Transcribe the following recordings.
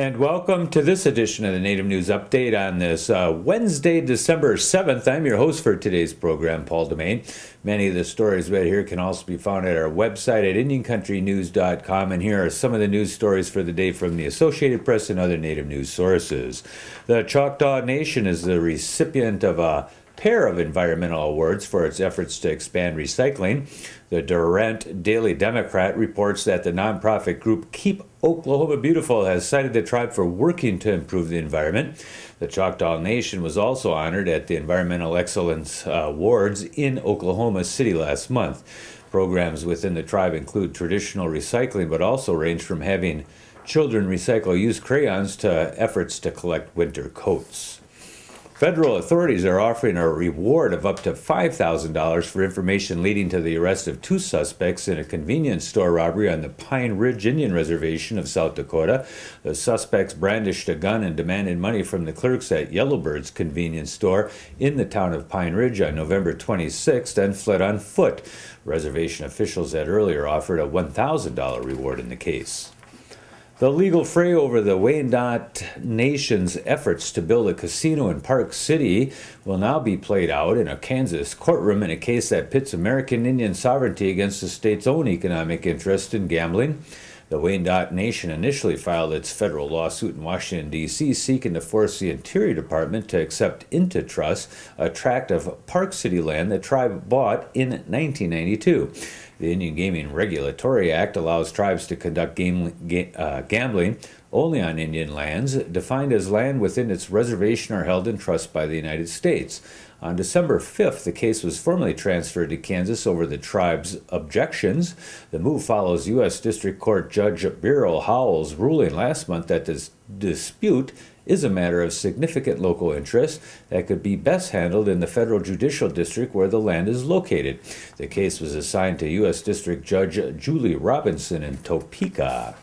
And welcome to this edition of the Native News Update on this Wednesday, December 7th. I'm your host for today's program, Paul DeMain. Many of the stories right here can also be found at our website at IndianCountryNews.com. And here are some of the news stories for the day from the Associated Press and other Native news sources. The Choctaw Nation is the recipient of a pair of environmental awards for its efforts to expand recycling. The Durant Daily Democrat reports that the nonprofit group Keep Oklahoma Beautiful has cited the tribe for working to improve the environment. The Choctaw Nation was also honored at the Environmental Excellence Awards in Oklahoma City last month. Programs within the tribe include traditional recycling, but also range from having children recycle used crayons to efforts to collect winter coats. Federal authorities are offering a reward of up to $5,000 for information leading to the arrest of two suspects in a convenience store robbery on the Pine Ridge Indian Reservation of South Dakota. The suspects brandished a gun and demanded money from the clerks at Yellowbird's convenience store in the town of Pine Ridge on November 26th and fled on foot. Reservation officials had earlier offered a $1,000 reward in the case. The legal fray over the Wyandotte Nation's efforts to build a casino in Park City will now be played out in a Kansas courtroom in a case that pits American Indian sovereignty against the state's own economic interest in gambling. The Wyandotte Nation initially filed its federal lawsuit in Washington, D.C., seeking to force the Interior Department to accept into trust a tract of Park City land the tribe bought in 1992. The Indian Gaming Regulatory Act allows tribes to conduct gambling only on Indian lands, defined as land within its reservation or held in trust by the United States. On December 5th, the case was formally transferred to Kansas over the tribe's objections. The move follows U.S. District Court Judge Beryl Howell's ruling last month that this dispute is a matter of significant local interest that could be best handled in the federal judicial district where the land is located. The case was assigned to U.S. District Judge Julie Robinson in Topeka.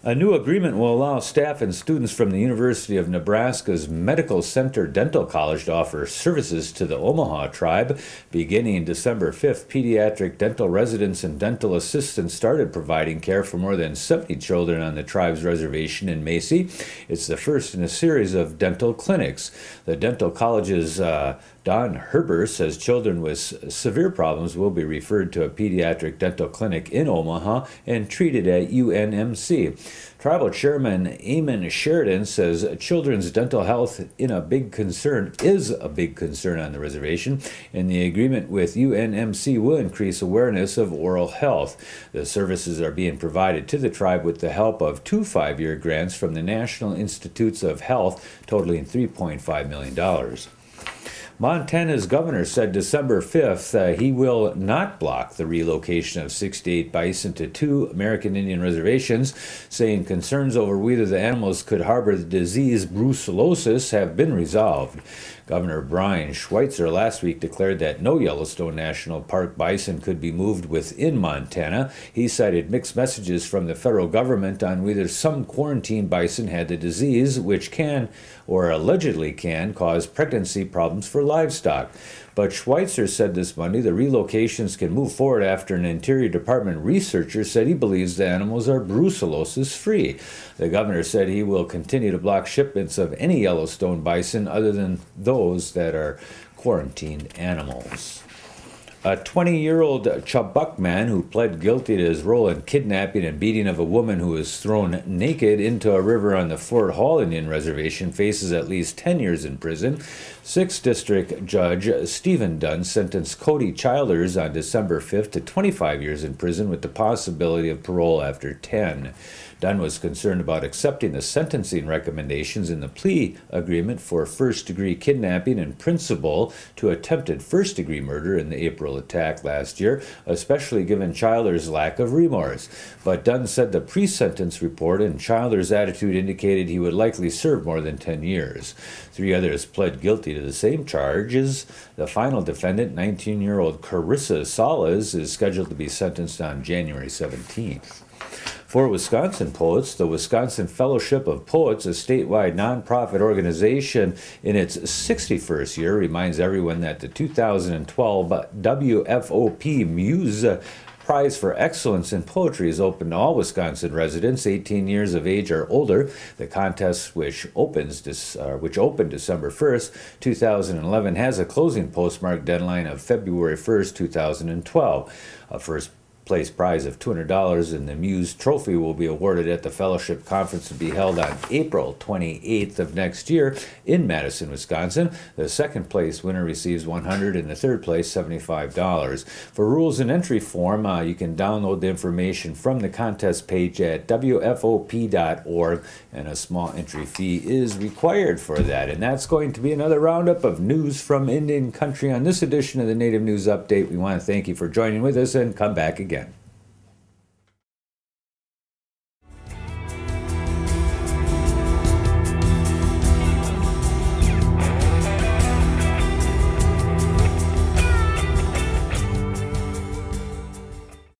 A new agreement will allow staff and students from the University of Nebraska's Medical Center Dental College to offer services to the Omaha Tribe. Beginning December 5th, pediatric dental residents and dental assistants started providing care for more than 70 children on the tribe's reservation in Macy. It's the first in a series of dental clinics. The dental college's Don Herber says children with severe problems will be referred to a pediatric dental clinic in Omaha and treated at UNMC. Tribal Chairman Eamon Sheridan says children's dental health is a big concern on the reservation, and the agreement with UNMC will increase awareness of oral health. The services are being provided to the tribe with the help of two 5-year grants from the National Institutes of Health, totaling $3.5 million. Montana's governor said December 5th he will not block the relocation of 68 bison to two American Indian reservations, saying concerns over whether the animals could harbor the disease brucellosis have been resolved. Governor Brian Schweitzer last week declared that no Yellowstone National Park bison could be moved within Montana. He cited mixed messages from the federal government on whether some quarantined bison had the disease, which can, or allegedly can, cause pregnancy problems for livestock. But Schweitzer said this Monday the relocations can move forward after an Interior Department researcher said he believes the animals are brucellosis free. The governor said he will continue to block shipments of any Yellowstone bison other than those that are quarantined animals. A 20-year-old Chubbuck man who pled guilty to his role in kidnapping and beating of a woman who was thrown naked into a river on the Fort Hall Indian Reservation faces at least 10 years in prison. 6th District Judge Stephen Dunn sentenced Cody Childers on December 5th to 25 years in prison with the possibility of parole after 10. Dunn was concerned about accepting the sentencing recommendations in the plea agreement for first-degree kidnapping and principal to attempted first-degree murder in the April attack last year, especially given Childers' lack of remorse. But Dunn said the pre-sentence report and Childers' attitude indicated he would likely serve more than 10 years. 3 others pled guilty to the same charges. The final defendant, 19-year-old Carissa Salas, is scheduled to be sentenced on January 17th. For Wisconsin poets, the Wisconsin Fellowship of Poets, a statewide nonprofit organization in its 61st year, reminds everyone that the 2012 WFOP Muse Prize for Excellence in Poetry is open to all Wisconsin residents 18 years of age or older. The contest, which opened December 1st, 2011, has a closing postmark deadline of February 1st, 2012. A first place prize of $200 and the Muse Trophy will be awarded at the Fellowship Conference to be held on April 28th of next year in Madison, Wisconsin. The second place winner receives $100 and the third place $75. For rules and entry form, you can download the information from the contest page at wfop.org, and a small entry fee is required for that. And that's going to be another roundup of news from Indian Country on this edition of the Native News Update. We want to thank you for joining with us, and come back again.